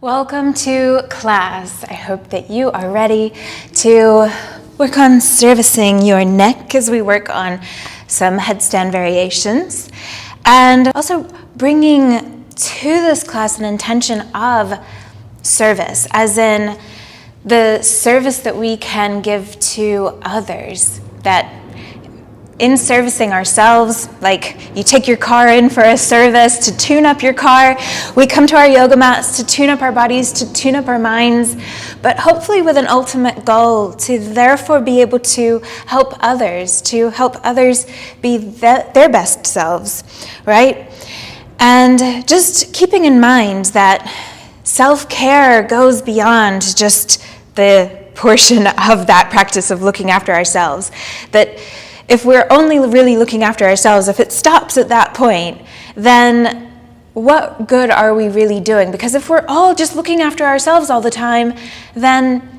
Welcome to class. I hope that you are ready to work on servicing your neck as we work on some headstand variations, and also bringing to this class an intention of service, as in the service that we can give to others, that in servicing ourselves, like you take your car in for a service to tune up your car, we come to our yoga mats to tune up our bodies, to tune up our minds, but hopefully with an ultimate goal to therefore be able to help others be their best selves, right? And just keeping in mind that self-care goes beyond just the portion of that practice of looking after ourselves, that if we're only really looking after ourselves, if it stops at that point, then what good are we really doing? Because if we're all just looking after ourselves all the time, then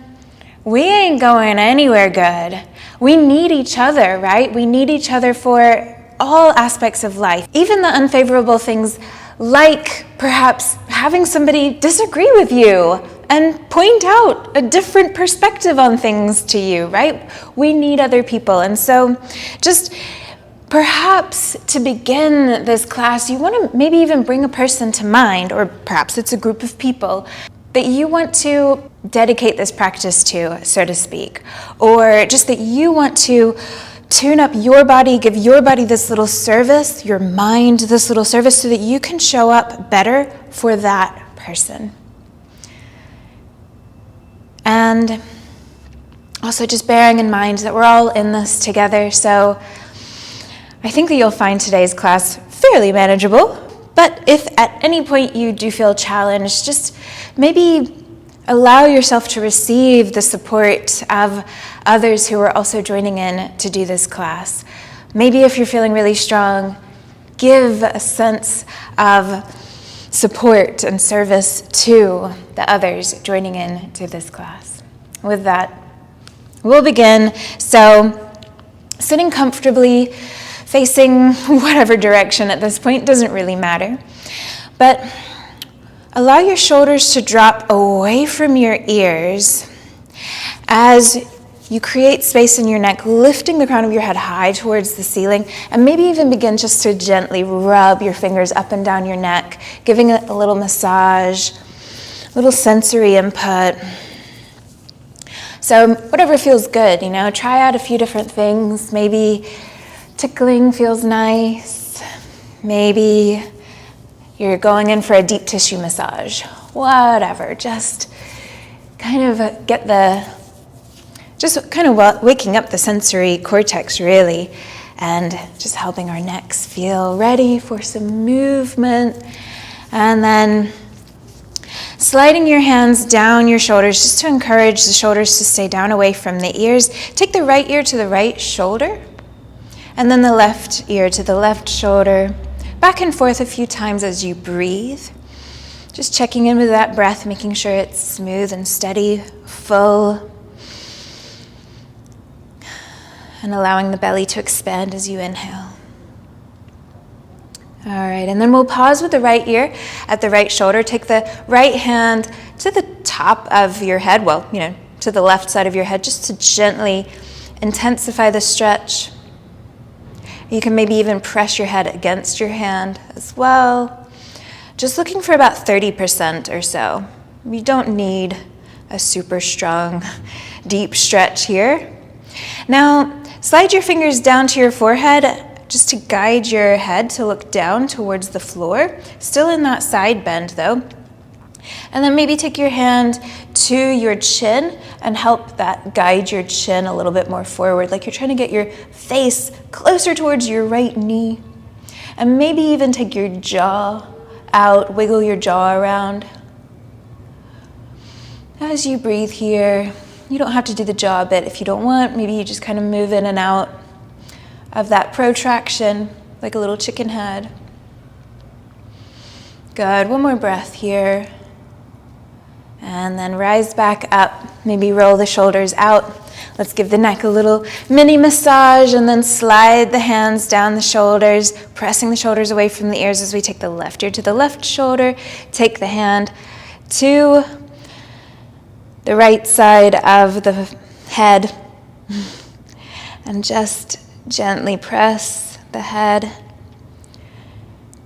we ain't going anywhere good. We need each other, right? We need each other for all aspects of life, even the unfavorable things, like perhaps having somebody disagree with you and point out a different perspective on things to you, right? We need other people. And so just perhaps to begin this class, you want to maybe even bring a person to mind, or perhaps it's a group of people that you want to dedicate this practice to, so to speak, or just that you want to tune up your body, give your body this little service, your mind this little service, so that you can show up better for that person. And also just bearing in mind that we're all in this together, so I think that you'll find today's class fairly manageable, but if at any point you do feel challenged, just maybe allow yourself to receive the support of others who are also joining in to do this class. Maybe if you're feeling really strong, give a sense of support and service to the others joining in to this class. With that, we'll begin. So, sitting comfortably, facing whatever direction at this point, doesn't really matter. But allow your shoulders to drop away from your ears as you create space in your neck, lifting the crown of your head high towards the ceiling, and maybe even begin just to gently rub your fingers up and down your neck, giving it a little massage, a little sensory input. So whatever feels good, try out a few different things. Maybe tickling feels nice. Maybe you're going in for a deep tissue massage. Whatever, just kind of waking up the sensory cortex, really, and just helping our necks feel ready for some movement. And then sliding your hands down your shoulders, just to encourage the shoulders to stay down away from the ears. Take the right ear to the right shoulder, and then the left ear to the left shoulder. Back and forth a few times as you breathe. Just checking in with that breath, making sure it's smooth and steady, full, and allowing the belly to expand as you inhale. All right, and then we'll pause with the right ear at the right shoulder. Take the right hand to the top of your head, to the left side of your head, just to gently intensify the stretch. You can maybe even press your head against your hand as well. Just looking for about 30% or so. You don't need a super strong, deep stretch here. Now, slide your fingers down to your forehead just to guide your head to look down towards the floor. Still in that side bend though. And then maybe take your hand to your chin and help that guide your chin a little bit more forward, like you're trying to get your face closer towards your right knee. And maybe even take your jaw out, wiggle your jaw around. As you breathe here, you don't have to do the jaw bit if you don't want. Maybe you just kind of move in and out of that protraction like a little chicken head. Good, one more breath here. And then rise back up, maybe roll the shoulders out. Let's give the neck a little mini massage, and then slide the hands down the shoulders, pressing the shoulders away from the ears as we take the left ear to the left shoulder. Take the hand to the right side of the head, and just gently press the head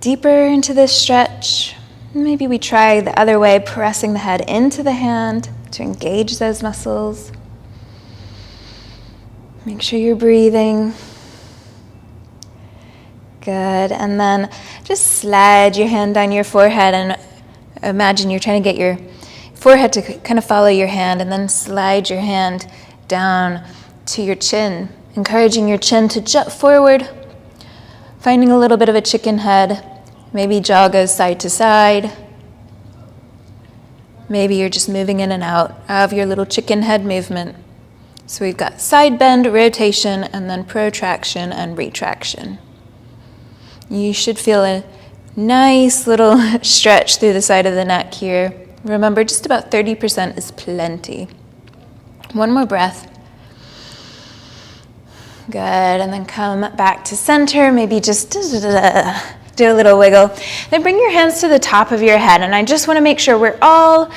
deeper into this stretch. Maybe we try the other way, pressing the head into the hand to engage those muscles. Make sure you're breathing. Good. And then just slide your hand down your forehead and imagine you're trying to get your forehead to kind of follow your hand, and then slide your hand down to your chin, encouraging your chin to jut forward, finding a little bit of a chicken head. Maybe jaw goes side to side. Maybe you're just moving in and out of your little chicken head movement. So we've got side bend, rotation, and then protraction and retraction. You should feel a nice little stretch through the side of the neck here. Remember, just about 30% is plenty. One more breath. Good, and then come back to center. Maybe just do a little wiggle. Then bring your hands to the top of your head, and I just want to make sure we're all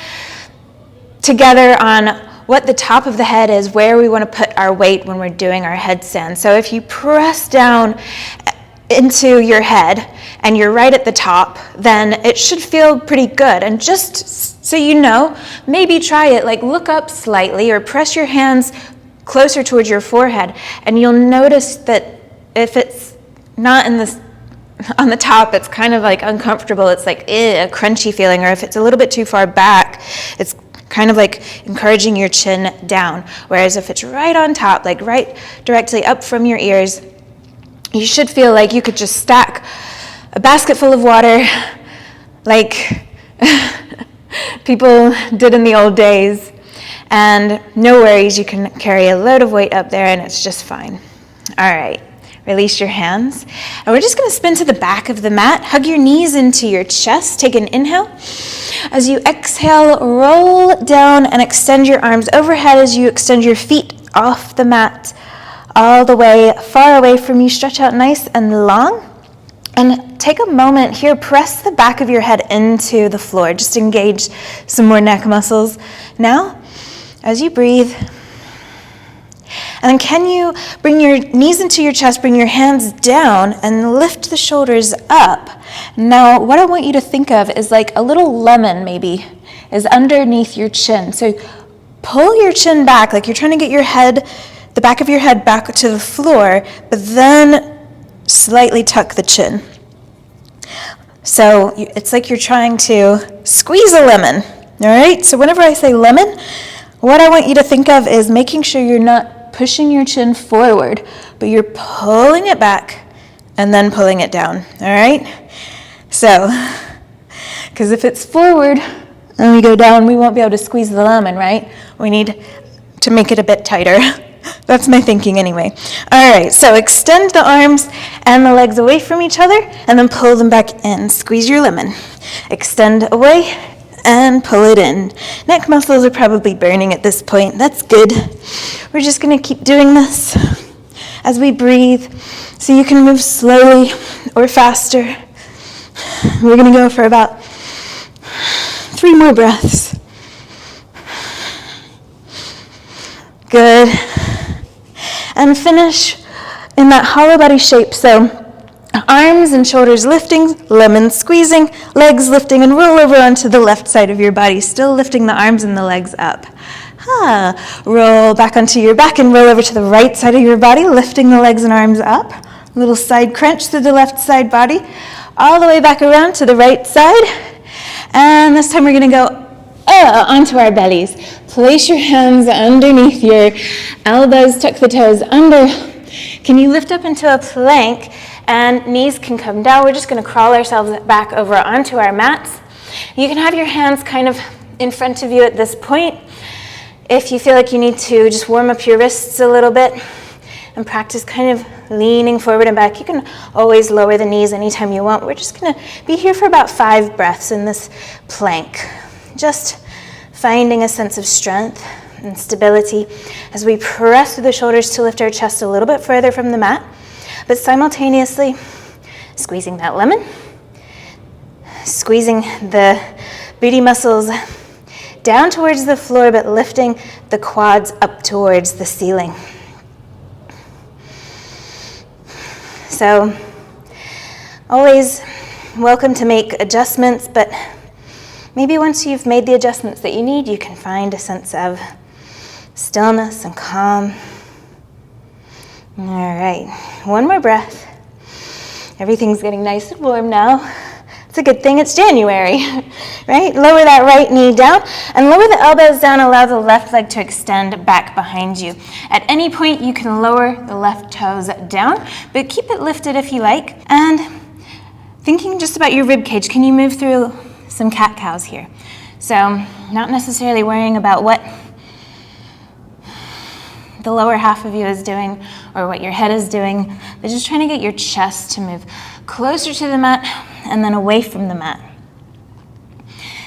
together on what the top of the head is, where we want to put our weight when we're doing our headstand. So if you press down into your head and you're right at the top, then it should feel pretty good. And just so you know, maybe try it, like look up slightly or press your hands closer towards your forehead, and you'll notice that if it's not in this on the top, it's kind of like uncomfortable. It's like a crunchy feeling, or if it's a little bit too far back, it's kind of like encouraging your chin down. Whereas if it's right on top, like right directly up from your ears, you should feel like you could just stack a basket full of water like people did in the old days. And no worries, you can carry a load of weight up there and it's just fine. All right, release your hands. And we're just gonna spin to the back of the mat. Hug your knees into your chest. Take an inhale. As you exhale, roll down and extend your arms overhead as you extend your feet off the mat all the way far away from you. Stretch out nice and long. And take a moment here, press the back of your head into the floor. Just engage some more neck muscles. Now, as you breathe, and then can you bring your knees into your chest, bring your hands down, and lift the shoulders up. Now, what I want you to think of is like a little lemon maybe is underneath your chin. So pull your chin back, like you're trying to get your head, the back of your head back to the floor, but then slightly tuck the chin. So it's like you're trying to squeeze a lemon, all right? So whenever I say lemon, what I want you to think of is making sure you're not pushing your chin forward, but you're pulling it back and then pulling it down, all right? So, because if it's forward and we go down, we won't be able to squeeze the lemon, right? We need to make it a bit tighter. That's my thinking anyway. All right, so extend the arms and the legs away from each other and then pull them back in. Squeeze your lemon. Extend away and pull it in. Neck muscles are probably burning at this point. That's good. We're just going to keep doing this as we breathe. So you can move slowly or faster. We're going to go for about 3 more breaths. Good. And finish in that hollow body shape. So arms and shoulders lifting, lemon squeezing, legs lifting, and roll over onto the left side of your body, still lifting the arms and the legs up. Roll back onto your back and roll over to the right side of your body, lifting the legs and arms up. A little side crunch through the left side body, all the way back around to the right side. And this time we're going to go onto our bellies. Place your hands underneath your elbows, tuck the toes under. Can you lift up into a plank and knees can come down? We're just going to crawl ourselves back over onto our mats. You can have your hands kind of in front of you at this point. If you feel like you need to just warm up your wrists a little bit and practice kind of leaning forward and back, you can always lower the knees anytime you want. We're just going to be here for about 5 breaths in this plank. Just finding a sense of strength and stability as we press through the shoulders to lift our chest a little bit further from the mat, but simultaneously squeezing that lemon, squeezing the booty muscles down towards the floor, but lifting the quads up towards the ceiling. So, always welcome to make adjustments, but maybe once you've made the adjustments that you need, you can find a sense of stillness and calm. All right, one more breath. Everything's getting nice and warm now. It's a good thing it's January, right? Lower that right knee down and lower the elbows down. Allow the left leg to extend back behind you. At any point, you can lower the left toes down, but keep it lifted if you like. And thinking just about your rib cage, can you move through some cat-cows here? So not necessarily worrying about what the lower half of you is doing or what your head is doing, but just trying to get your chest to move closer to the mat and then away from the mat.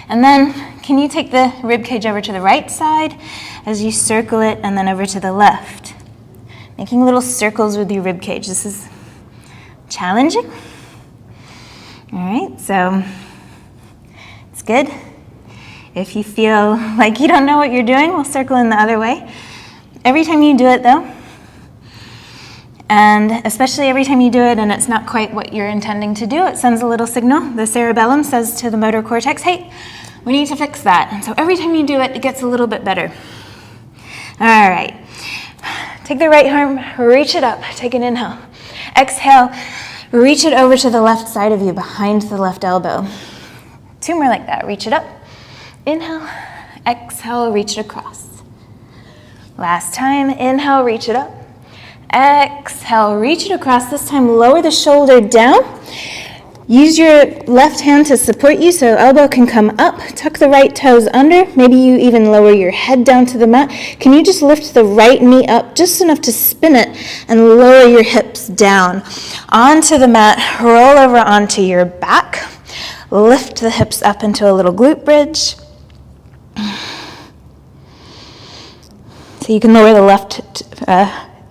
And then can you take the rib cage over to the right side as you circle it, and then over to the left, making little circles with your rib cage. This is challenging. All right, so it's good. If you feel like you don't know what you're doing, we'll circle in the other way. Every time you do it though, and especially every time you do it and it's not quite what you're intending to do, it sends a little signal. The cerebellum says to the motor cortex, hey, we need to fix that. And so every time you do it, it gets a little bit better. All right, take the right arm, reach it up, take an inhale. Exhale, reach it over to the left side of you, behind the left elbow. Two more like that, reach it up. Inhale, exhale, reach it across. Last time, inhale, reach it up. Exhale, reach it across. This time, lower the shoulder down. Use your left hand to support you so elbow can come up. Tuck the right toes under. Maybe you even lower your head down to the mat. Can you just lift the right knee up just enough to spin it and lower your hips down onto the mat? Roll over onto your back. Lift the hips up into a little glute bridge. So you can lower the left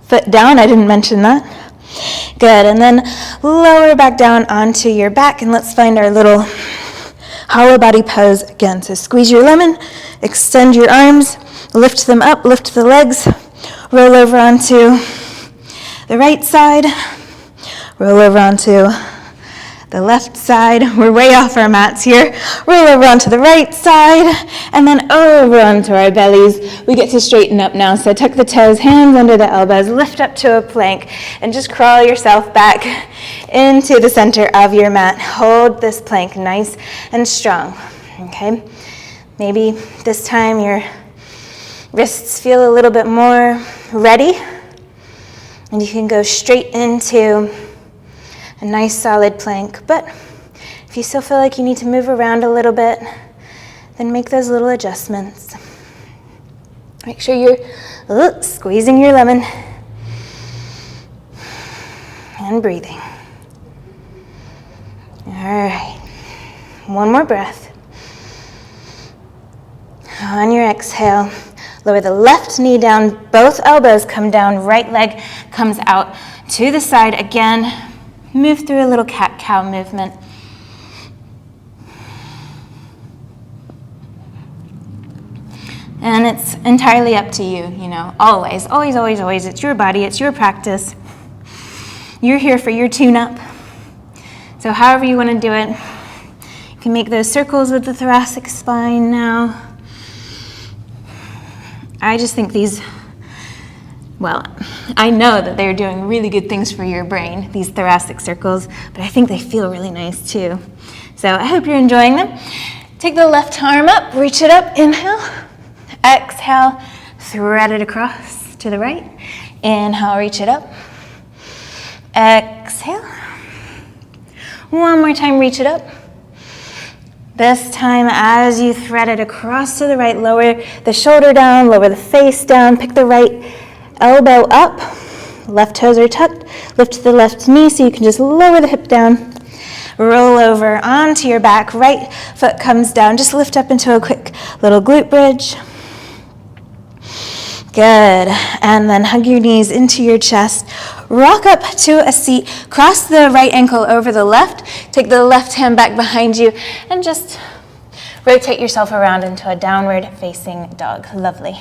foot down. I didn't mention that. Good, and then lower back down onto your back, and let's find our little hollow body pose again. So squeeze your lemon, extend your arms, lift them up, lift the legs, roll over onto the right side, roll over onto the left side. We're way off our mats here. Roll over onto the right side, and then over onto our bellies. We get to straighten up now. So tuck the toes, hands under the elbows, lift up to a plank, and just crawl yourself back into the center of your mat. Hold this plank nice and strong, okay? Maybe this time your wrists feel a little bit more ready, and you can go straight into a nice solid plank. But if you still feel like you need to move around a little bit, then make those little adjustments. Make sure you're squeezing your lemon and breathing. All right, one more breath. On your exhale, lower the left knee down, both elbows come down, right leg comes out to the side. Again, move through a little cat-cow movement. And it's entirely up to you, always, always, always, always. It's your body, it's your practice. You're here for your tune-up. So however you want to do it, you can make those circles with the thoracic spine now. I just think I know that they're doing really good things for your brain, these thoracic circles, but I think they feel really nice too. So I hope you're enjoying them. Take the left arm up, reach it up, inhale, exhale, thread it across to the right. Inhale, reach it up, exhale. One more time, reach it up. This time, as you thread it across to the right, lower the shoulder down, lower the face down, pick the right elbow up, left toes are tucked, lift the left knee so you can just lower the hip down, roll over onto your back, right foot comes down, just lift up into a quick little glute bridge. Good, and then hug your knees into your chest, rock up to a seat, cross the right ankle over the left, take the left hand back behind you, and just rotate yourself around into a downward facing dog. Lovely.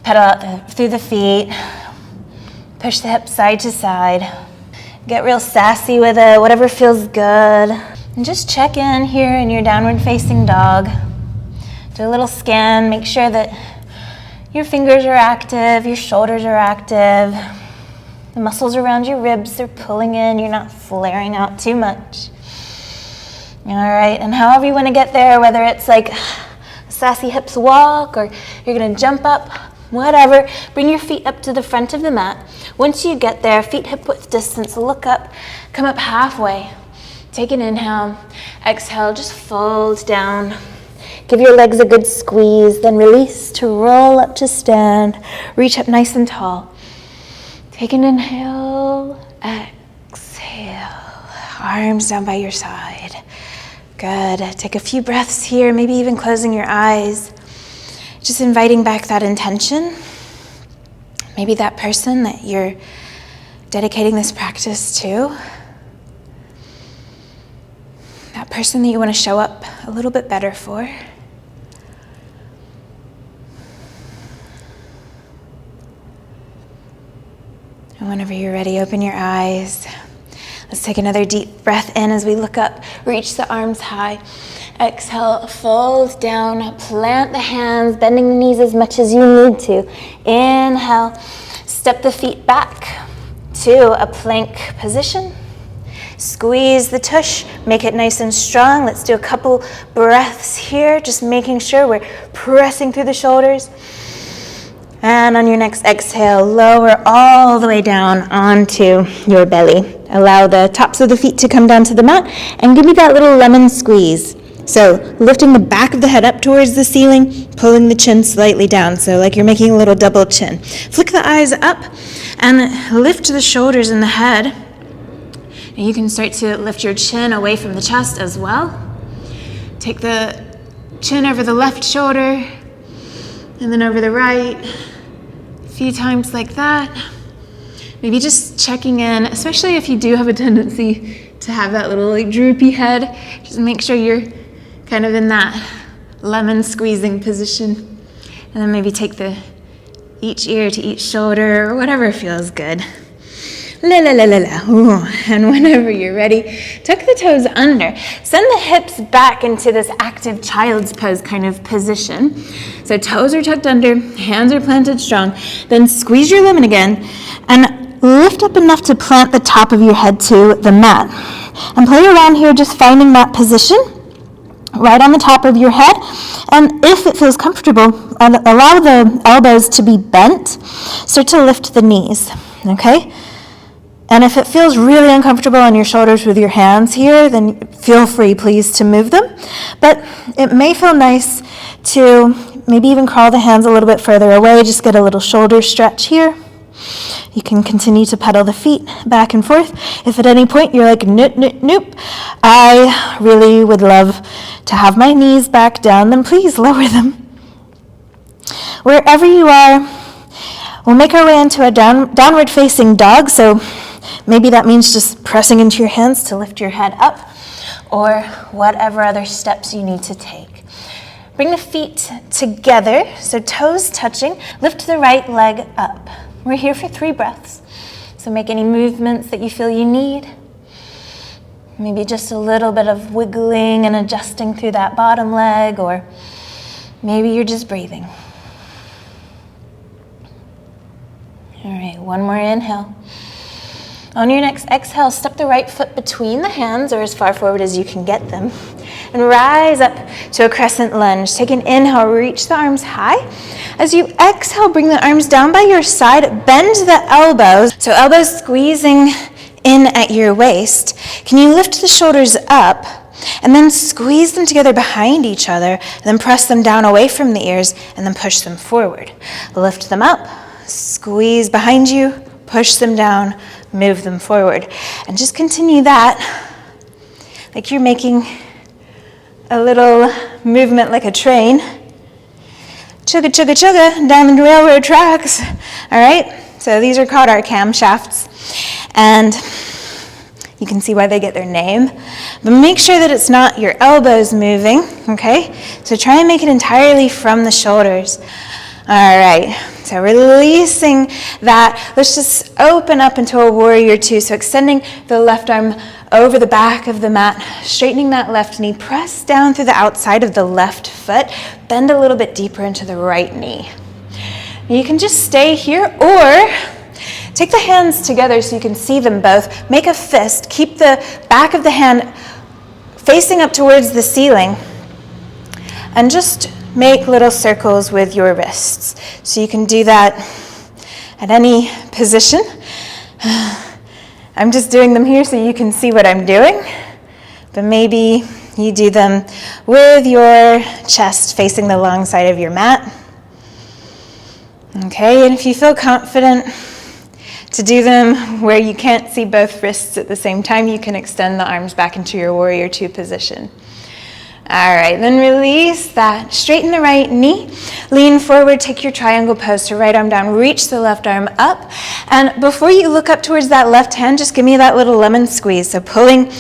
Pedal out through the feet. Push the hips side to side. Get real sassy with it, whatever feels good. And just check in here in your downward facing dog. Do a little scan, make sure that your fingers are active, your shoulders are active. The muscles around your ribs are pulling in, you're not flaring out too much. All right, and however you want to get there, whether it's like a sassy hips walk or you're gonna jump up, whatever, bring your feet up to the front of the mat. Once you get there, feet hip width distance, look up, come up halfway. Take an inhale, exhale, just fold down. Give your legs a good squeeze, then release to roll up to stand. Reach up nice and tall. Take an inhale, exhale. Arms down by your side. Good. Take a few breaths here, maybe even closing your eyes. Just inviting back that intention. Maybe that person that you're dedicating this practice to. That person that you want to show up a little bit better for. And whenever you're ready, open your eyes. Let's take another deep breath in as we look up, reach the arms high. Exhale, fold down, plant the hands, bending the knees as much as you need to. Inhale, step the feet back to a plank position. Squeeze the tush, make it nice and strong. Let's do a couple breaths here, just making sure we're pressing through the shoulders. And on your next exhale, lower all the way down onto your belly. Allow the tops of the feet to come down to the mat and give me that little lemon squeeze. So lifting the back of the head up towards the ceiling, pulling the chin slightly down, so like you're making a little double chin. Flick the eyes up and lift the shoulders and the head. And you can start to lift your chin away from the chest as well. Take the chin over the left shoulder and then over the right. A few times like that. Maybe just checking in, especially if you do have a tendency to have that little like droopy head. Just make sure you're kind of in that lemon squeezing position. And then maybe take each ear to each shoulder or whatever feels good. La la la la la. Ooh. And whenever you're ready, tuck the toes under. Send the hips back into this active child's pose kind of position. So toes are tucked under, hands are planted strong. Then squeeze your lemon again and lift up enough to plant the top of your head to the mat. And play around here, just finding that position right on the top of your head. And if it feels comfortable, allow the elbows to be bent. Start to lift the knees, okay? And if it feels really uncomfortable on your shoulders with your hands here, then feel free, please, to move them. But it may feel nice to maybe even crawl the hands a little bit further away, just get a little shoulder stretch here. You can continue to pedal the feet back and forth. If at any point you're like, nope, nope, nope, I really would love to have my knees back down, then please lower them. Wherever you are, we'll make our way into a downward facing dog. So maybe that means just pressing into your hands to lift your head up, or whatever other steps you need to take. Bring the feet together, so toes touching. Lift the right leg up. We're here for 3 breaths. So make any movements that you feel you need. Maybe just a little bit of wiggling and adjusting through that bottom leg, or maybe you're just breathing. All right, one more inhale. On your next exhale, step the right foot between the hands or as far forward as you can get them. And rise up to a crescent lunge. Take an inhale, reach the arms high. As you exhale, bring the arms down by your side. Bend the elbows. So elbows squeezing in at your waist. Can you lift the shoulders up and then squeeze them together behind each other, and then press them down away from the ears and then push them forward. Lift them up, squeeze behind you, push them down, move them forward. And just continue that like you're making a little movement like a train. Chugga, chugga, chugga, down the railroad tracks. All right, so these are called our camshafts. And You can see why they get their name. But make sure that it's not your elbows moving, okay? So try and make it entirely from the shoulders. All right, so releasing that. Let's just open up into a warrior two. So extending the left arm over the back of the mat, straightening that left knee, press down through the outside of the left foot, bend a little bit deeper into the right knee. You can just stay here, or take the hands together so you can see them both. Make a fist. Keep the back of the hand facing up towards the ceiling. And just make little circles with your wrists. So you can do that at any position. I'm just doing them here so you can see what I'm doing. But maybe you do them with your chest facing the long side of your mat. Okay, and if you feel confident to do them where you can't see both wrists at the same time, you can extend the arms back into your warrior two position. All right, then release that. Straighten the right knee. Lean forward, take your triangle pose. So right arm down, reach the left arm up. And before you look up towards that left hand, just give me that little lemon squeeze. So pulling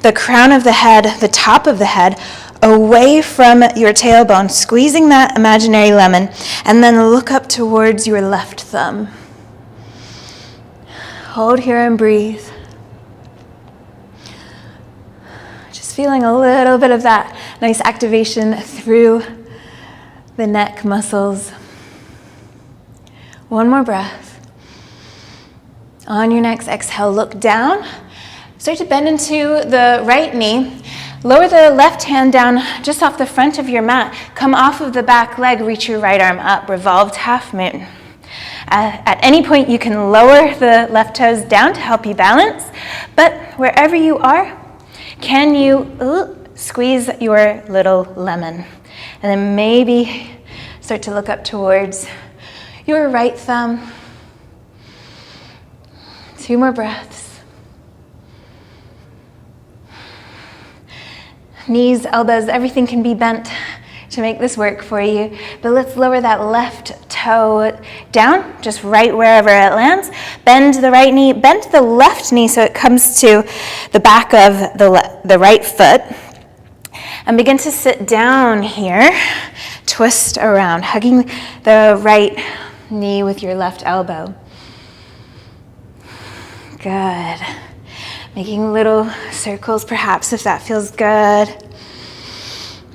the crown of the head, the top of the head, away from your tailbone, squeezing that imaginary lemon, and then look up towards your left thumb. Hold here and breathe. Just feeling a little bit of that nice activation through the neck muscles. One more breath. On your next exhale, look down. Start to bend into the right knee. Lower the left hand down just off the front of your mat. Come off of the back leg, reach your right arm up, revolved half moon. At any point, you can lower the left toes down to help you balance, but wherever you are, can you squeeze your little lemon? And then maybe start to look up towards your right thumb. 2 more breaths. Knees, elbows, everything can be bent to make this work for you. But let's lower that left toe down, just right wherever it lands. Bend the right knee, bend the left knee so it comes to the back of the right foot. And begin to sit down here. Twist around, hugging the right knee with your left elbow. Good. Making little circles perhaps if that feels good.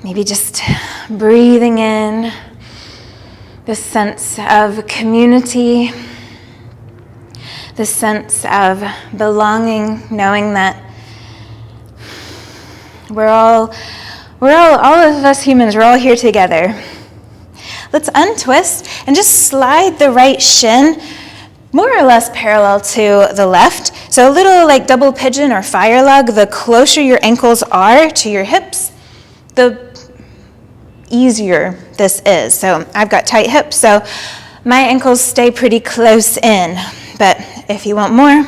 Maybe just breathing in this sense of community, this sense of belonging, knowing that all of us humans, we're all here together. Let's untwist and just slide the right shin more or less parallel to the left. So a little like double pigeon or fire lug. The closer your ankles are to your hips, the easier this is. So I've got tight hips, so my ankles stay pretty close in. But if you want more,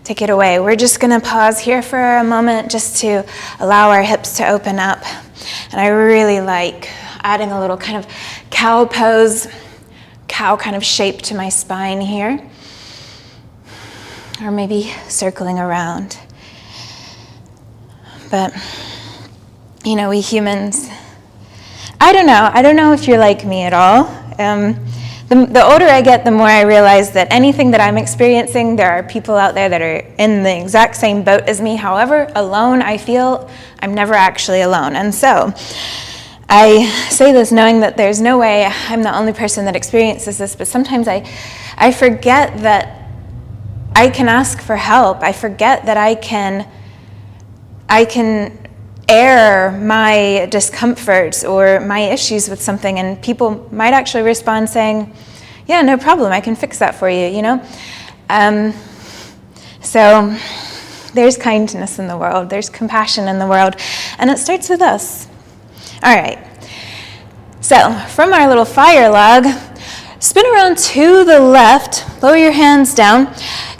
take it away. We're just going to pause here for a moment just to allow our hips to open up. And I really like adding a little kind of cow pose, cow kind of shape to my spine here. Or maybe circling around. But, you know, we humans, I don't know if you're like me at all. The older I get, the more I realize that anything that I'm experiencing, there are people out there that are in the exact same boat as me. However alone I feel, I'm never actually alone. And so I say this knowing that there's no way I'm the only person that experiences this, but sometimes I forget that I can ask for help. I forget that I can air my discomforts or my issues with something, and people might actually respond saying, yeah, no problem, I can fix that for you, you know? So there's kindness in the world, there's compassion in the world, and it starts with us. All right, so from our little fire log, spin around to the left, lower your hands down.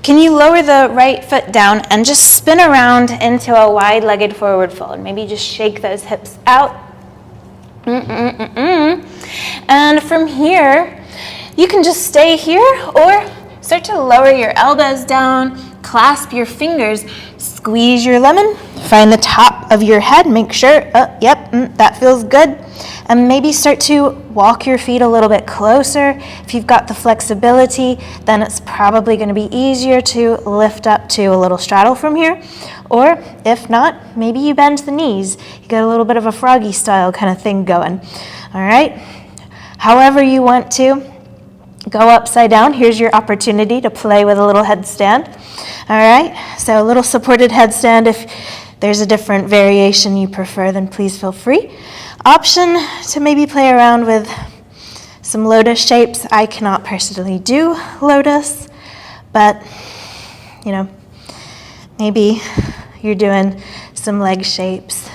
Can you lower the right foot down and just spin around into a wide-legged forward fold? Maybe just shake those hips out. And from here, you can just stay here or start to lower your elbows down, clasp your fingers, Squeeze your lemon, find the top of your head, make sure, that feels good. And maybe start to walk your feet a little bit closer. If you've got the flexibility, then it's probably going to be easier to lift up to a little straddle from here. Or if not, maybe you bend the knees. You get a little bit of a froggy style kind of thing going. All right? However you want to go upside down, here's your opportunity to play with a little headstand. All right? So a little supported headstand. If there's a different variation you prefer, then please feel free. Option to maybe play around with some lotus shapes. I cannot personally do lotus, but maybe you're doing some leg shapes.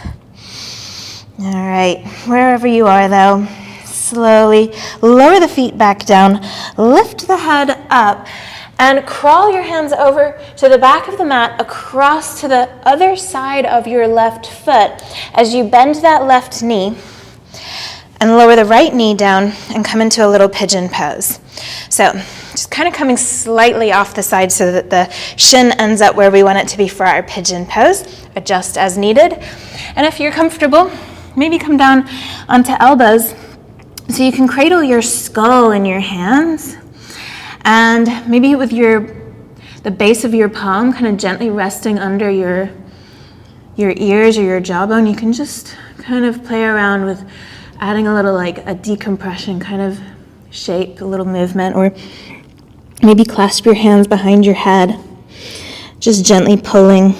All right, wherever you are though, slowly lower the feet back down, lift the head up, and crawl your hands over to the back of the mat, across to the other side of your left foot as you bend that left knee and lower the right knee down and come into a little pigeon pose. So just kind of coming slightly off the side so that the shin ends up where we want it to be for our pigeon pose. Adjust as needed. And if you're comfortable, maybe come down onto elbows so you can cradle your skull in your hands. And maybe with the base of your palm kind of gently resting under your ears or your jawbone, you can just kind of play around with adding a little like a decompression kind of shape, a little movement, or maybe clasp your hands behind your head, just gently pulling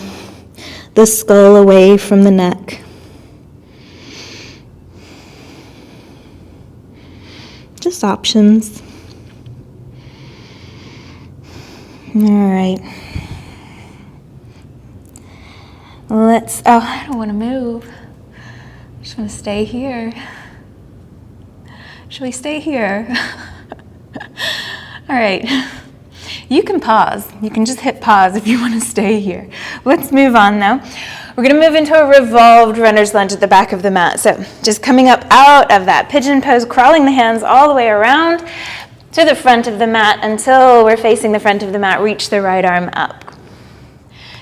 the skull away from the neck. Just options. All right. I don't want to move. I just want to stay here. Should we stay here? All right. You can pause. You can just hit pause if you want to stay here. Let's move on now. We're going to move into a revolved runner's lunge at the back of the mat. So just coming up out of that pigeon pose, crawling the hands all the way around to the front of the mat until we're facing the front of the mat. Reach the right arm up.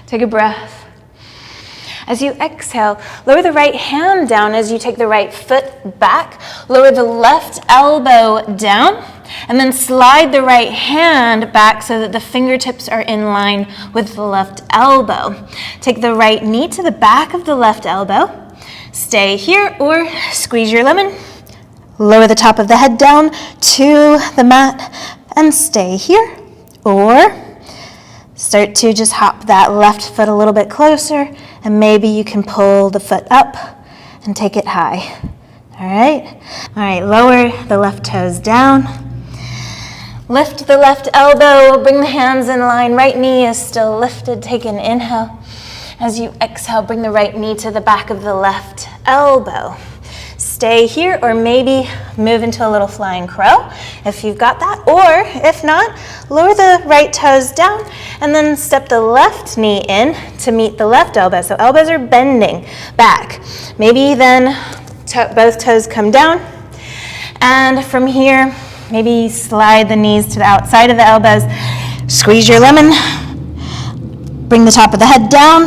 Take a breath. As you exhale, lower the right hand down as you take the right foot back. Lower the left elbow down, and then slide the right hand back so that the fingertips are in line with the left elbow. Take the right knee to the back of the left elbow. Stay here or squeeze your lemon. Lower the top of the head down to the mat and stay here. Or start to just hop that left foot a little bit closer, and maybe you can pull the foot up and take it high. All right, lower the left toes down. Lift the left elbow, bring the hands in line. Right knee is still lifted. Take an inhale. As you exhale, bring the right knee to the back of the left elbow. Stay here, or maybe move into a little flying crow if you've got that, or if not, lower the right toes down and then step the left knee in to meet the left elbow. So elbows are bending back. Maybe then both toes come down, and from here, maybe slide the knees to the outside of the elbows, squeeze your lemon, bring the top of the head down,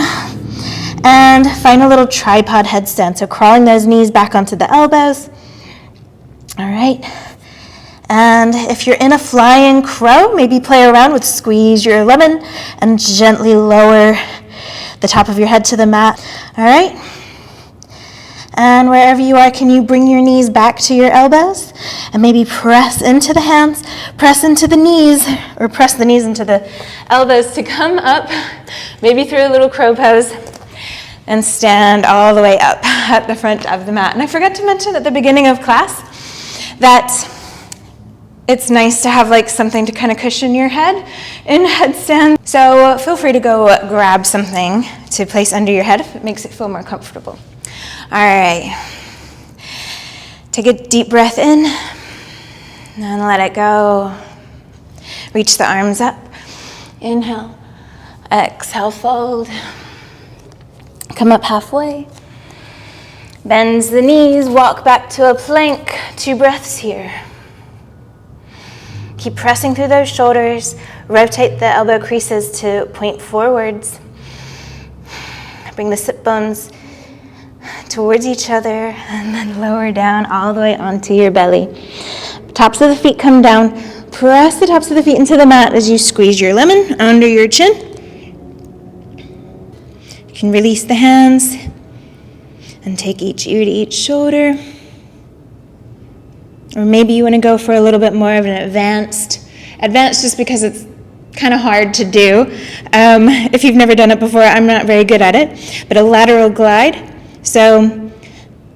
and find a little tripod headstand. So crawling those knees back onto the elbows. All right. And if you're in a flying crow, maybe play around with squeeze your lemon and gently lower the top of your head to the mat. All right. And wherever you are, can you bring your knees back to your elbows and maybe press into the hands, press into the knees, or press the knees into the elbows to come up, maybe through a little crow pose, and stand all the way up at the front of the mat. And I forgot to mention at the beginning of class that it's nice to have like something to kind of cushion your head in headstand. So feel free to go grab something to place under your head if it makes it feel more comfortable. All right. Take a deep breath in and let it go. Reach the arms up. Inhale. Exhale, fold. Come up halfway. Bends the knees, walk back to a plank. 2 breaths here. Keep pressing through those shoulders. Rotate the elbow creases to point forwards. Bring the sit bones towards each other and then lower down all the way onto your belly. Tops of the feet come down. Press the tops of the feet into the mat as you squeeze your lemon under your chin. You can release the hands and take each ear to each shoulder. Or maybe you want to go for a little bit more of an advanced just because it's kind of hard to do. If you've never done it before, I'm not very good at it, but a lateral glide. So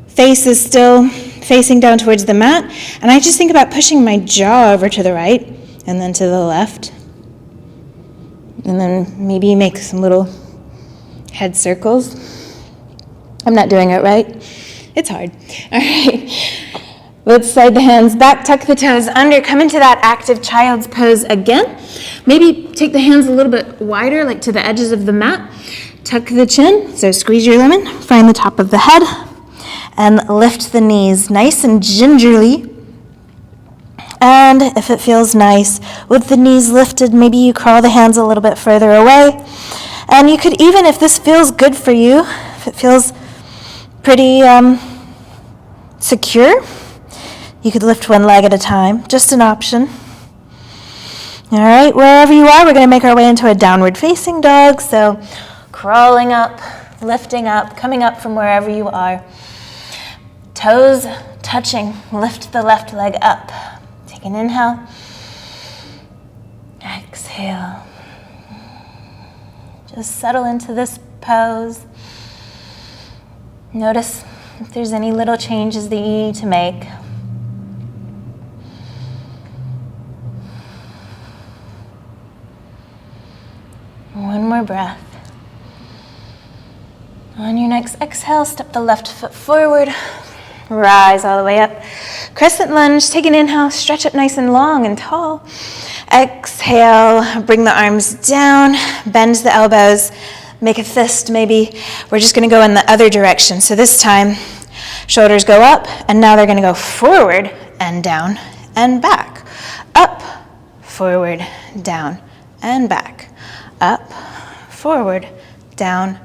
face is still facing down towards the mat, and I just think about pushing my jaw over to the right and then to the left. And then maybe make some little head circles. I'm not doing it right. It's hard. All right. Let's slide the hands back, tuck the toes under, come into that active child's pose again. Maybe take the hands a little bit wider, like to the edges of the mat. Tuck the chin, so squeeze your lemon, find the top of the head, and lift the knees nice and gingerly. And if it feels nice, with the knees lifted, maybe you crawl the hands a little bit further away. And you could even, if this feels good for you, if it feels pretty secure, you could lift one leg at a time, just an option. All right, wherever you are, we're going to make our way into a downward facing dog. So crawling up, lifting up, coming up from wherever you are. Toes touching, lift the left leg up. Take an inhale. Exhale. Just settle into this pose. Notice if there's any little changes that you need to make. One more breath. On your next exhale, step the left foot forward. Rise all the way up. Crescent lunge, take an inhale, stretch up nice and long and tall. Exhale, bring the arms down, bend the elbows, make a fist maybe. We're just gonna go in the other direction. So this time, shoulders go up, and now they're gonna go forward and down and back. Up, forward, down, and back. Up, forward, down,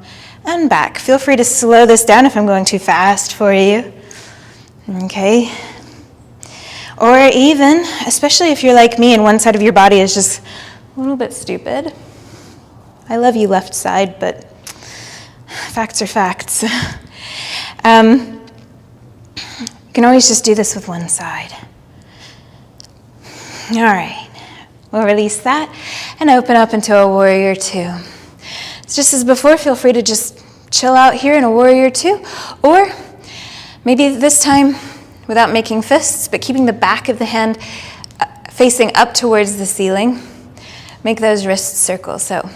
and back. Feel free to slow this down if I'm going too fast for you. Okay. Or even, especially if you're like me and one side of your body is just a little bit stupid. I love you, left side, but facts are facts. You can always just do this with one side. All right. We'll release that and open up into a warrior two. It's just as before, feel free to just chill out here in a warrior two, or maybe this time without making fists, but keeping the back of the hand facing up towards the ceiling. Make those wrists circle. So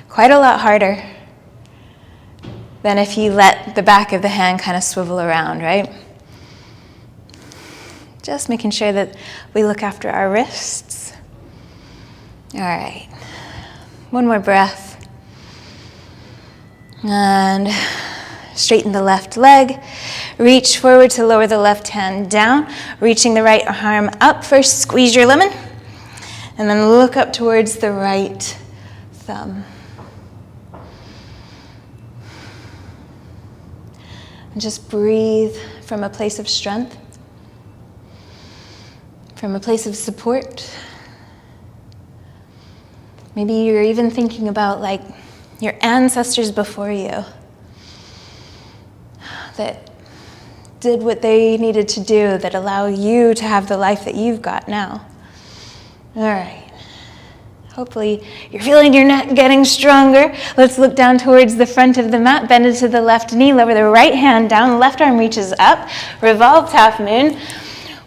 quite a lot harder than if you let the back of the hand kind of swivel around, right? Just making sure that we look after our wrists. All right, one more breath. And straighten the left leg. Reach forward to lower the left hand down. Reaching the right arm up. First, squeeze your lemon. And then look up towards the right thumb. And just breathe from a place of strength, from a place of support. Maybe you're even thinking about like your ancestors before you that did what they needed to do that allow you to have the life that you've got now. All right. Hopefully you're feeling your neck getting stronger. Let's look down towards the front of the mat. Bend into the left knee. Lower the right hand down. Left arm reaches up. Revolved half moon.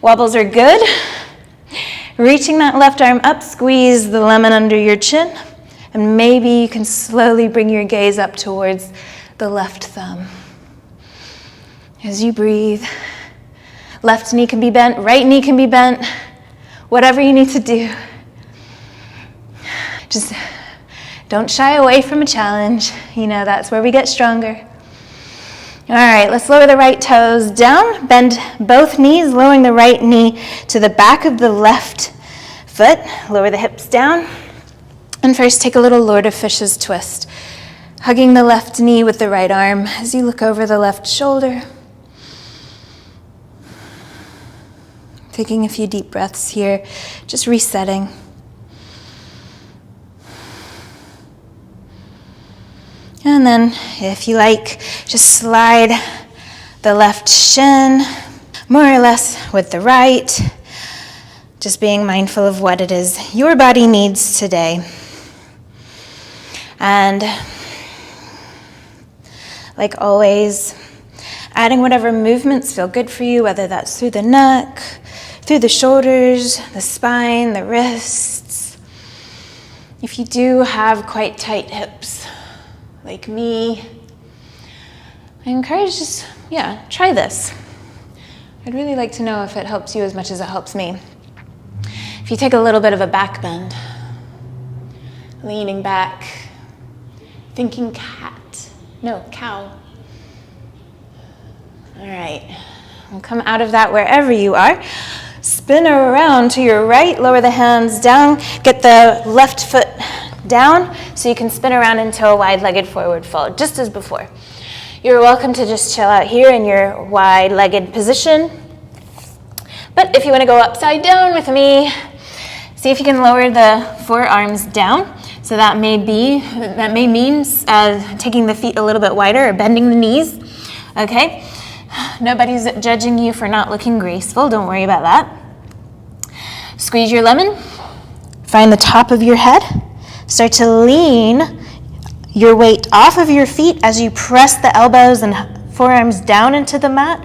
Wobbles are good. Reaching that left arm up, squeeze the lemon under your chin, and maybe you can slowly bring your gaze up towards the left thumb. As you breathe, left knee can be bent, right knee can be bent, whatever you need to do. Just don't shy away from a challenge. You know, that's where we get stronger. All right, let's lower the right toes down. Bend both knees, lowering the right knee to the back of the left foot. Lower the hips down. And first, take a little Lord of Fishes twist. Hugging the left knee with the right arm as you look over the left shoulder. Taking a few deep breaths here, just resetting. And then, if you like, just slide the left shin, more or less with the right, just being mindful of what it is your body needs today. And like always, adding whatever movements feel good for you, whether that's through the neck, through the shoulders, the spine, the wrists. If you do have quite tight hips, like me, I encourage just, try this. I'd really like to know if it helps you as much as it helps me. If you take a little bit of a back bend, leaning back, thinking cow. All right, we'll come out of that wherever you are. Spin around to your right, lower the hands down, get the left foot down so you can spin around into a wide-legged forward fold, just as before. You're welcome to just chill out here in your wide-legged position. But if you want to go upside down with me, see if you can lower the forearms down. So that may mean taking the feet a little bit wider or bending the knees. Okay? Nobody's judging you for not looking graceful. Don't worry about that. Squeeze your lemon. Find the top of your head. Start to lean your weight off of your feet as you press the elbows and forearms down into the mat.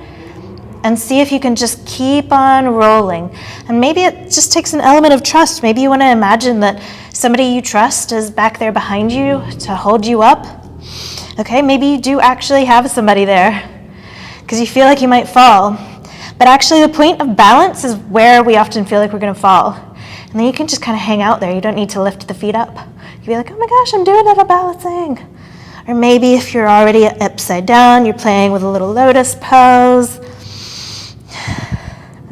And see if you can just keep on rolling. And maybe it just takes an element of trust. Maybe you want to imagine that somebody you trust is back there behind you to hold you up. Okay, maybe you do actually have somebody there because you feel like you might fall. But actually the point of balance is where we often feel like we're going to fall. And then you can just kind of hang out there. You don't need to lift the feet up. You can be like, oh my gosh, I'm doing it, I'm balancing. Or maybe if you're already upside down, you're playing with a little lotus pose.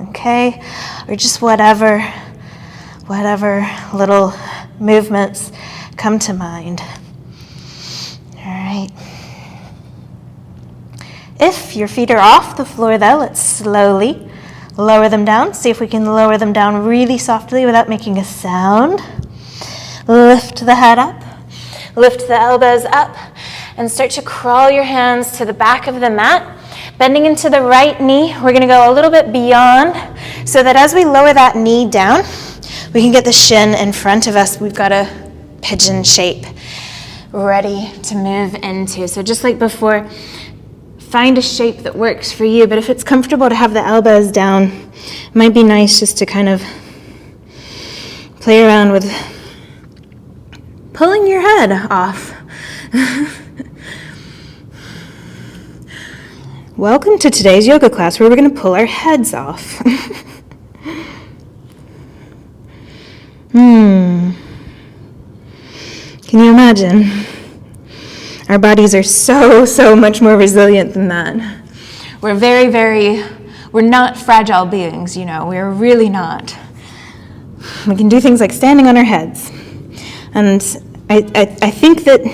Okay, or just whatever little movements come to mind. All right. If your feet are off the floor though, let's slowly lower them down. See if we can lower them down really softly without making a sound. Lift the head up, lift the elbows up, and start to crawl your hands to the back of the mat. Bending into the right knee, we're going to go a little bit beyond so that as we lower that knee down, we can get the shin in front of us. We've got a pigeon shape ready to move into. So just like before, find a shape that works for you. But if it's comfortable to have the elbows down, it might be nice just to kind of play around with pulling your head off. Welcome to today's yoga class where we're going to pull our heads off. Can you imagine? Our bodies are so much more resilient than that. We're not fragile beings, we're really not. We can do things like standing on our heads. And I think that,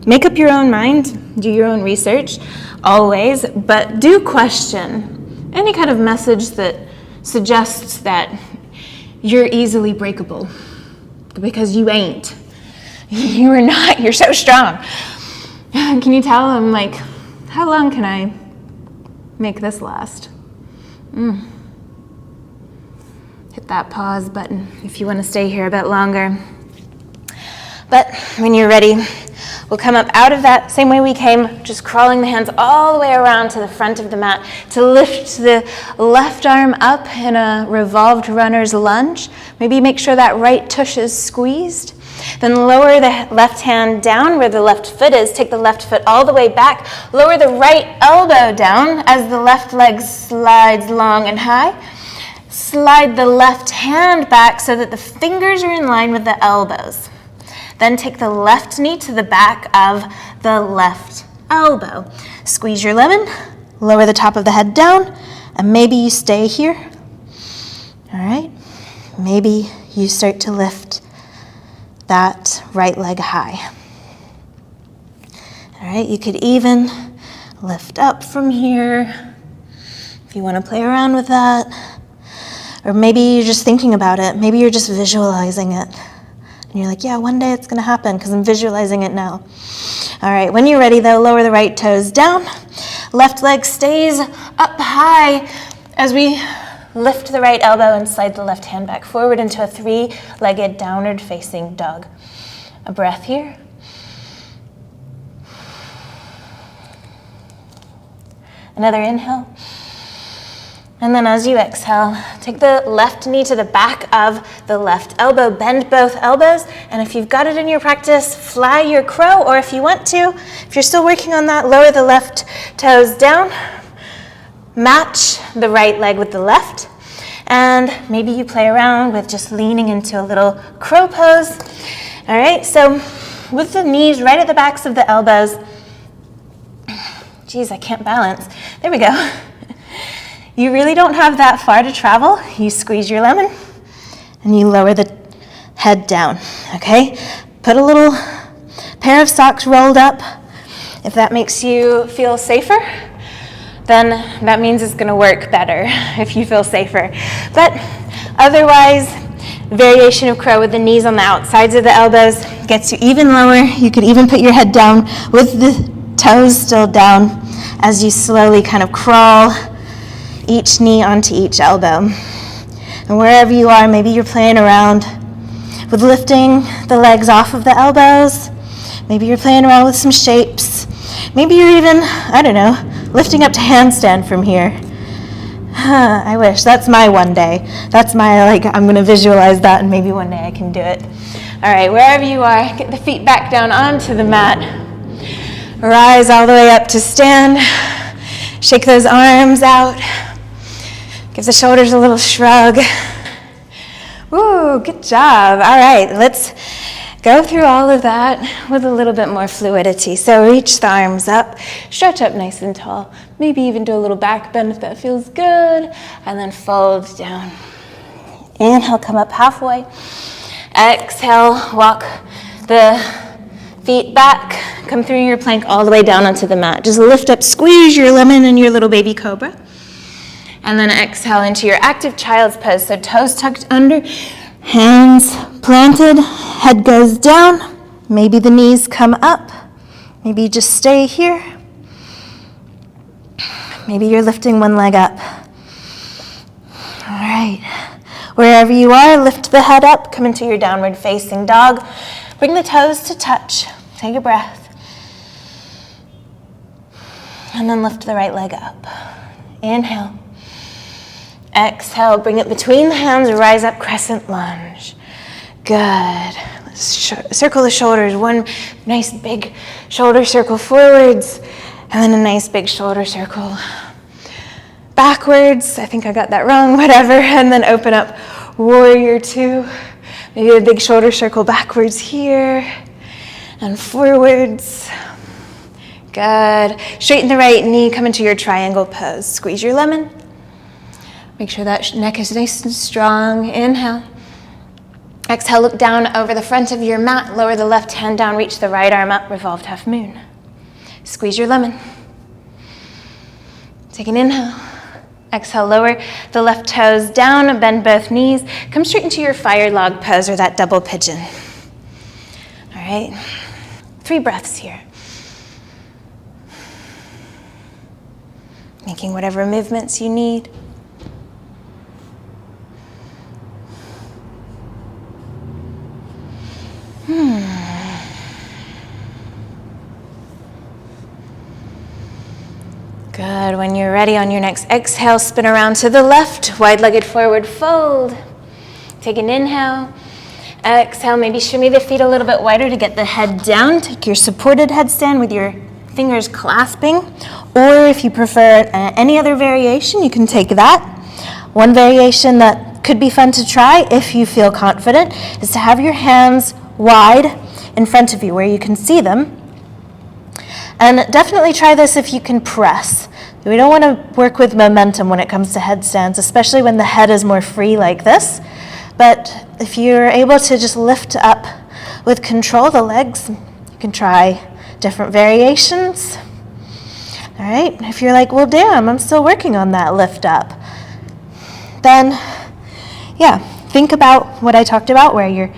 make up your own mind, do your own research, always, but do question any kind of message that suggests that you're easily breakable, because you ain't. You are not. You're so strong. Can you tell? I'm like, how long can I make this last? Hit that pause button if you want to stay here a bit longer. But when you're ready, we'll come up out of that same way we came, just crawling the hands all the way around to the front of the mat to lift the left arm up in a revolved runner's lunge. Maybe make sure that right tush is squeezed. Then lower the left hand down where the left foot is. Take the left foot all the way back. Lower the right elbow down as the left leg slides long and high. Slide the left hand back so that the fingers are in line with the elbows. Then take the left knee to the back of the left elbow. Squeeze your lemon, lower the top of the head down, and maybe you stay here. All right? Maybe you start to lift that right leg high. All right, you could even lift up from here if you want to play around with that. Or maybe you're just thinking about it. Maybe you're just visualizing it. And you're like, yeah, one day it's going to happen because I'm visualizing it now. All right, when you're ready, though, lower the right toes down. Left leg stays up high as we lift the right elbow and slide the left hand back forward into a three-legged downward facing dog. A breath here. Another inhale. And then as you exhale, take the left knee to the back of the left elbow, bend both elbows, and if you've got it in your practice, fly your crow, or if you want to, if you're still working on that, lower the left toes down, match the right leg with the left, and maybe you play around with just leaning into a little crow pose. All right, so with the knees right at the backs of the elbows, geez, I can't balance. There we go. You really don't have that far to travel. You squeeze your lemon and you lower the head down, okay? Put a little pair of socks rolled up. If that makes you feel safer, then that means it's gonna work better if you feel safer. But otherwise, variation of crow with the knees on the outsides of the elbows gets you even lower. You could even put your head down with the toes still down as you slowly kind of crawl each knee onto each elbow. And wherever you are, maybe you're playing around with lifting the legs off of the elbows. Maybe you're playing around with some shapes. Maybe you're even, I don't know, lifting up to handstand from here. I wish. That's my one day. That's my, I'm going to visualize that and maybe one day I can do it. All right, wherever you are, get the feet back down onto the mat. Rise all the way up to stand. Shake those arms out. Give the shoulders a little shrug. Woo, good job. All right, let's go through all of that with a little bit more fluidity. So reach the arms up, stretch up nice and tall. Maybe even do a little back bend if that feels good. And then fold down. Inhale, come up halfway. Exhale, walk the feet back. Come through your plank all the way down onto the mat. Just lift up, squeeze your lemon and your little baby cobra. And then exhale into your active child's pose. So toes tucked under, hands planted, head goes down. Maybe the knees come up. Maybe you just stay here. Maybe you're lifting one leg up. All right. Wherever you are, lift the head up. Come into your downward facing dog. Bring the toes to touch. Take a breath. And then lift the right leg up. Inhale. Exhale, bring it between the hands, rise up, crescent lunge. Good. Let's circle the shoulders. One nice big shoulder circle forwards, and then a nice big shoulder circle backwards. I think I got that wrong, whatever. And then open up, warrior two. Maybe a big shoulder circle backwards here and forwards. Good. Straighten the right knee, come into your triangle pose. Squeeze your lemon. Make sure that neck is nice and strong. Inhale. Exhale, look down over the front of your mat. Lower the left hand down, reach the right arm up, revolved half moon. Squeeze your lemon. Take an inhale. Exhale, lower the left toes down, bend both knees. Come straight into your fire log pose or that double pigeon. All right. 3 breaths here. Making whatever movements you need. Good. When you're ready on your next exhale, spin around to the left, wide-legged forward fold. Take an inhale. Exhale, maybe shimmy the feet a little bit wider to get the head down. Take your supported headstand with your fingers clasping. Or if you prefer any other variation, you can take that. One variation that could be fun to try if you feel confident is to have your hands wide in front of you where you can see them. And definitely try this if you can press. We don't want to work with momentum when it comes to headstands, especially when the head is more free like this. But if you're able to just lift up with control the legs, you can try different variations. All right, if you're like, well, damn, I'm still working on that lift up, then yeah, think about what I talked about, where you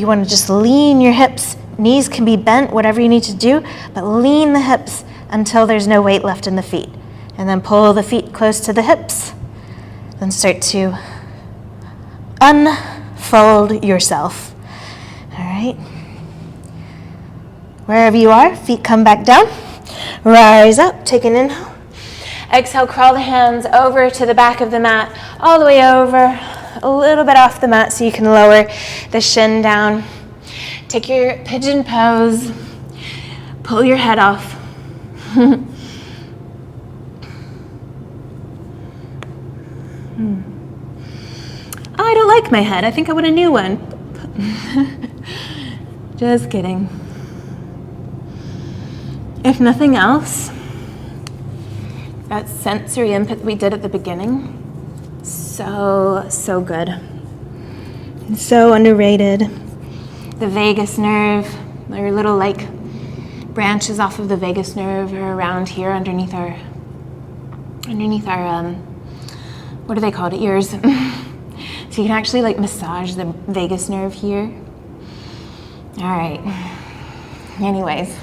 want to just lean your hips. Knees can be bent, whatever you need to do, but lean the hips until there's no weight left in the feet. And then pull the feet close to the hips. Then start to unfold yourself. All right. Wherever you are, feet come back down. Rise up, take an inhale. Exhale, crawl the hands over to the back of the mat, all the way over, a little bit off the mat so you can lower the shin down. Take your pigeon pose. Pull your head off. Oh, I don't like my head. I think I want a new one. Just kidding. If nothing else, that sensory input we did at the beginning, so good. And so underrated. The vagus nerve, our little like branches off of the vagus nerve are around here underneath our what are they called, ears. So you can actually like massage the vagus nerve here. All right, anyways,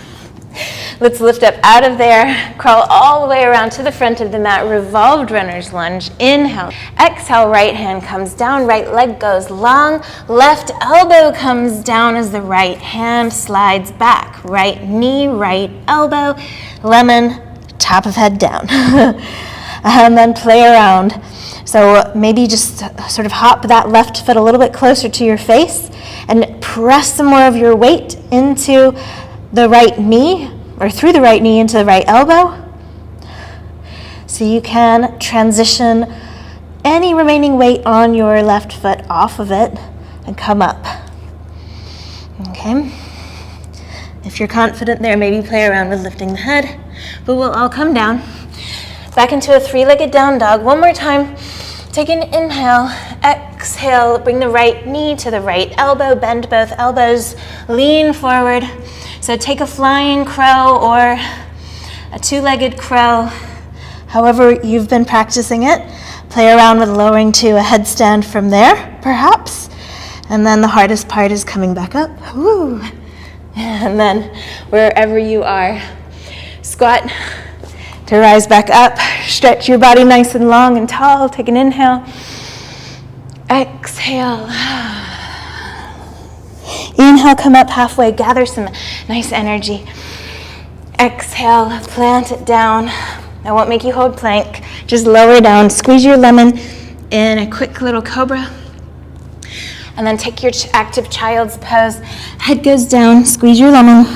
let's lift up out of there, crawl all the way around to the front of the mat, revolved runner's lunge. Inhale, exhale, right hand comes down, right leg goes long, left elbow comes down as the right hand slides back, right knee, right elbow, lemon, top of head down. And then play around. So maybe just sort of hop that left foot a little bit closer to your face and press some more of your weight into the right knee, or through the right knee into the right elbow. So you can transition any remaining weight on your left foot off of it and come up. Okay? If you're confident there, maybe play around with lifting the head, but we'll all come down. Back into a three-legged down dog. One more time. Take an inhale, exhale, bring the right knee to the right elbow, bend both elbows, lean forward. So take a flying crow or a two-legged crow, however you've been practicing it. Play around with lowering to a headstand from there, perhaps. And then the hardest part is coming back up. Woo. And then wherever you are, squat to rise back up. Stretch your body nice and long and tall. Take an inhale. Exhale. Inhale, come up halfway. Gather some nice energy. Exhale, plant it down. I won't make you hold plank. Just lower down. Squeeze your lemon in a quick little cobra. And then take your active child's pose. Head goes down. Squeeze your lemon.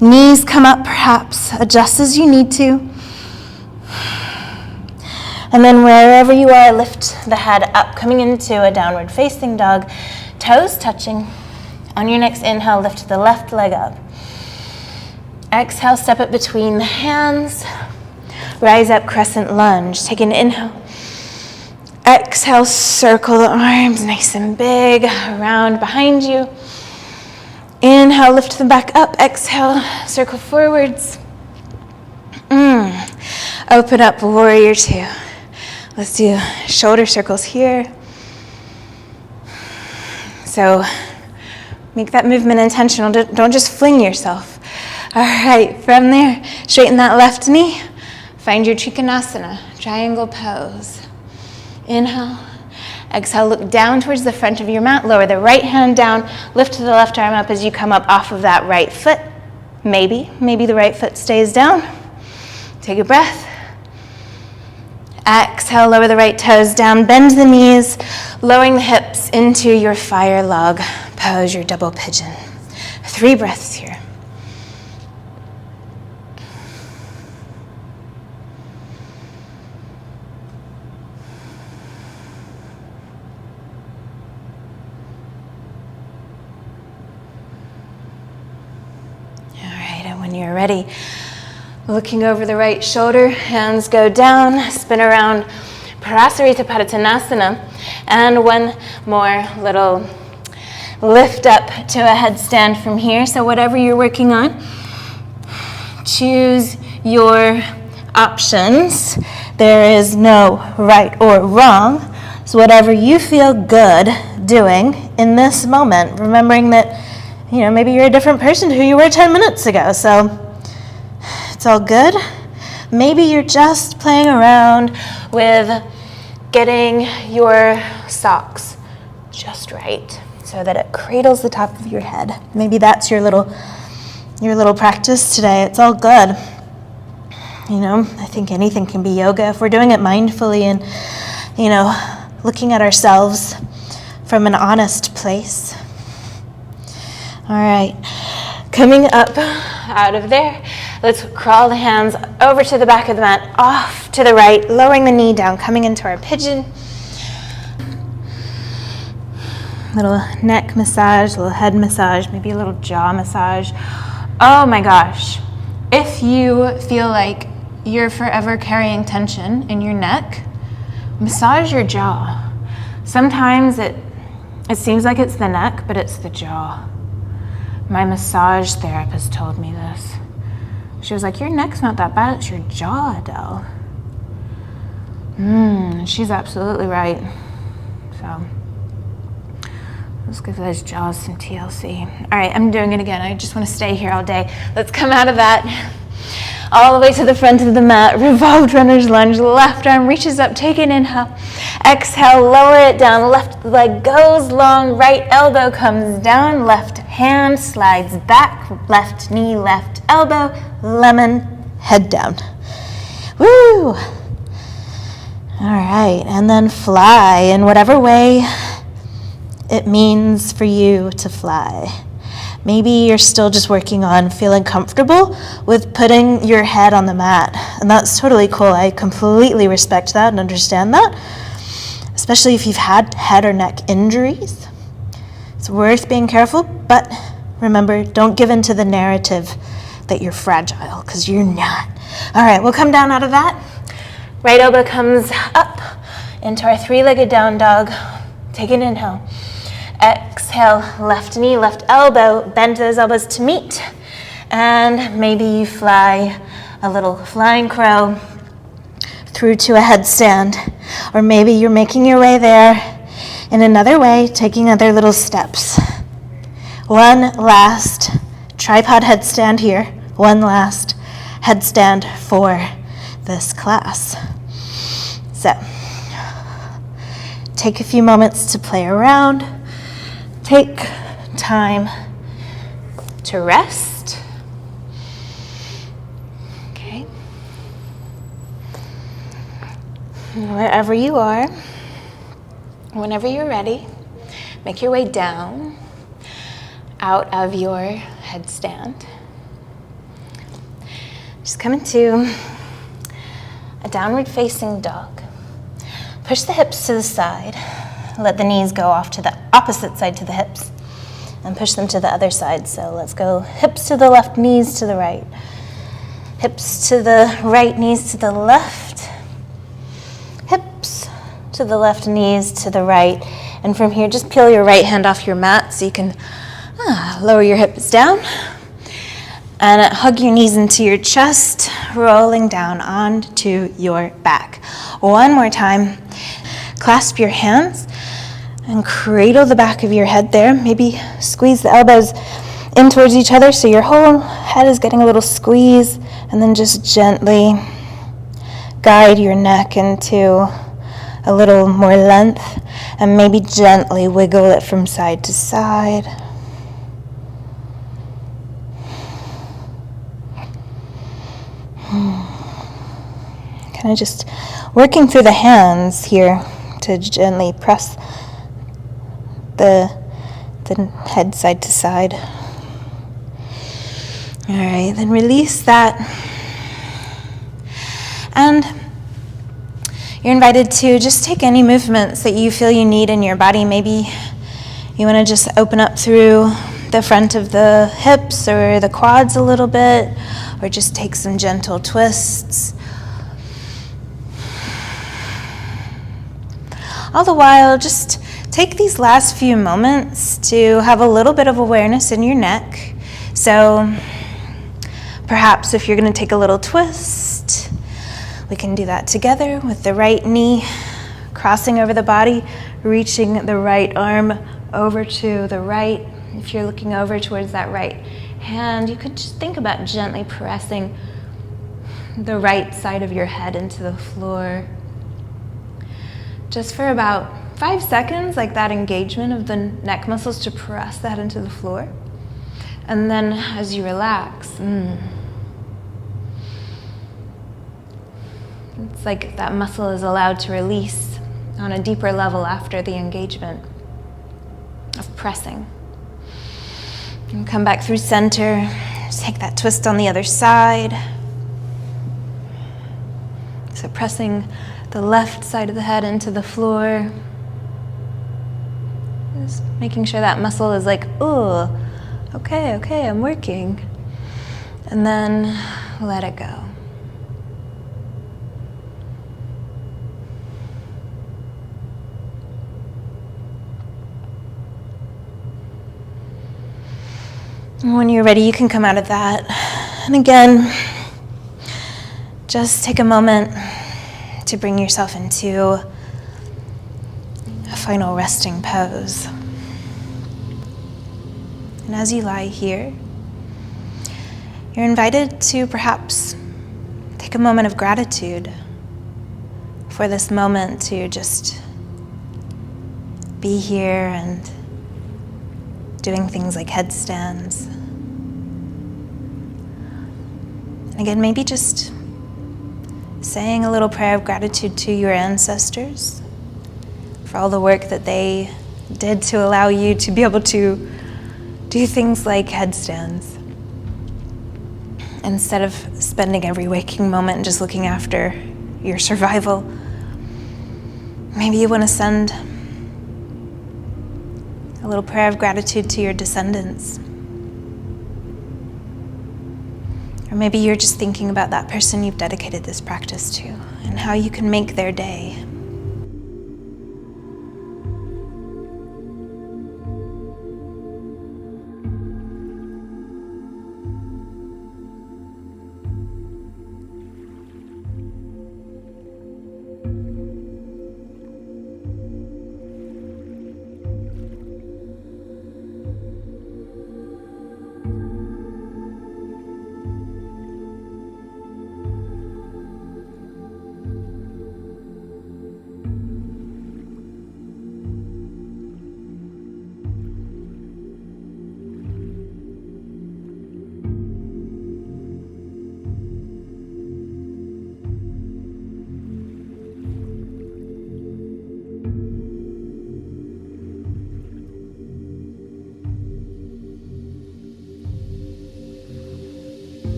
Knees come up perhaps. Adjust as you need to. And then wherever you are, lift the head up, coming into a downward facing dog, toes touching. On your next inhale, lift the left leg up. Exhale, step up between the hands. Rise up, crescent lunge. Take an inhale. Exhale, circle the arms nice and big, around behind you. Inhale, lift them back up. Exhale, circle forwards. Open up, warrior two. Let's do shoulder circles here. So make that movement intentional. Don't just fling yourself. All right, from there, straighten that left knee. Find your Trikonasana, triangle pose. Inhale. Exhale, look down towards the front of your mat. Lower the right hand down. Lift the left arm up as you come up off of that right foot. Maybe the right foot stays down. Take a breath. Exhale, lower the right toes down, bend the knees, lowering the hips into your fire log pose, your double pigeon. 3 breaths here. All right, and when you're ready, looking over the right shoulder, hands go down, spin around Parasarita Padottanasana, and one more little lift up to a headstand from here. So whatever you're working on, choose your options. There is no right or wrong. So whatever you feel good doing in this moment, remembering that, maybe you're a different person to who you were 10 minutes ago, so it's all good. Maybe you're just playing around with getting your socks just right so that it cradles the top of your head. Maybe that's your little practice today. It's all good. I think anything can be yoga if we're doing it mindfully and, looking at ourselves from an honest place. All right, coming up out of there, let's crawl the hands over to the back of the mat, off to the right, lowering the knee down, coming into our pigeon. Little neck massage, little head massage, maybe a little jaw massage. Oh my gosh, if you feel like you're forever carrying tension in your neck, massage your jaw. Sometimes it seems like it's the neck, but it's the jaw. My massage therapist told me this. She was like, your neck's not that bad, it's your jaw, Adell. She's absolutely right. So let's give those jaws some TLC. All right, I'm doing it again. I just want to stay here all day. Let's come out of that. All the way to the front of the mat, revolved runner's lunge, left arm reaches up, take an inhale. Exhale, lower it down, left leg goes long, right elbow comes down, left hand slides back, left knee, left elbow, lemon, head down. Woo! All right, and then fly in whatever way it means for you to fly. Maybe you're still just working on feeling comfortable with putting your head on the mat, and that's totally cool. I completely respect that and understand that, especially if you've had head or neck injuries. It's worth being careful, but remember, don't give in to the narrative that you're fragile, because you're not. All right, we'll come down out of that. Right elbow comes up into our three-legged down dog. Take an inhale. Exhale, left knee, left elbow, bend those elbows to meet. And maybe you fly a little flying crow through to a headstand. Or maybe you're making your way there in another way, taking other little steps. One last tripod headstand here. One last headstand for this class. So, take a few moments to play around. Take time to rest. Okay. Wherever you are, whenever you're ready, make your way down out of your headstand. Just come into a downward facing dog. Push the hips to the side. Let the knees go off to the opposite side to the hips and push them to the other side. So let's go hips to the left, knees to the right. Hips to the right, knees to the left. Hips to the left, knees to the right. And from here, just peel your right hand off your mat so you can lower your hips down. And hug your knees into your chest, rolling down onto your back. One more time. Clasp your hands and cradle the back of your head there. Maybe squeeze the elbows in towards each other so your whole head is getting a little squeeze, and then just gently guide your neck into a little more length, and maybe gently wiggle it from side to side. Kind of just working through the hands here to gently press the head side to side. All right, then release that. And you're invited to just take any movements that you feel you need in your body. Maybe you want to just open up through the front of the hips or the quads a little bit, or just take some gentle twists. All the while, just take these last few moments to have a little bit of awareness in your neck. So Perhaps if you're going to take a little twist, we can do that together with the right knee crossing over the body, reaching the right arm over to the right. If you're looking over towards that right hand, you could just think about gently pressing the right side of your head into the floor. Just for about 5 seconds, like that engagement of the neck muscles to press that into the floor. And then as you relax, it's like that muscle is allowed to release on a deeper level after the engagement of pressing. And come back through center, just take that twist on the other side. So pressing the left side of the head into the floor. Just making sure that muscle is like, ooh, okay, I'm working. And then let it go. And when you're ready, you can come out of that. And again, just take a moment to bring yourself into a final resting pose. And as you lie here, you're invited to perhaps take a moment of gratitude for this moment to just be here and doing things like headstands. And again, maybe just saying a little prayer of gratitude to your ancestors for all the work that they did to allow you to be able to do things like headstands. Instead of spending every waking moment just looking after your survival, maybe you want to send a little prayer of gratitude to your descendants. Or maybe you're just thinking about that person you've dedicated this practice to and how you can make their day.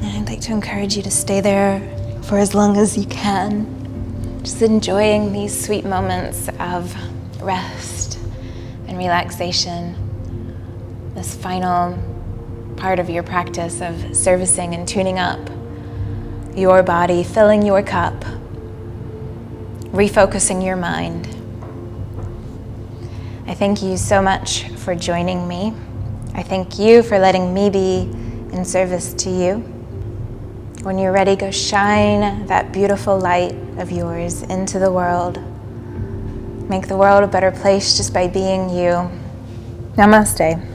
I'd like to encourage you to stay there for as long as you can, just enjoying these sweet moments of rest and relaxation, this final part of your practice of servicing and tuning up your body, filling your cup, refocusing your mind. I thank you so much for joining me. I thank you for letting me be in service to you. When you're ready, go shine that beautiful light of yours into the world. Make the world a better place just by being you. Namaste.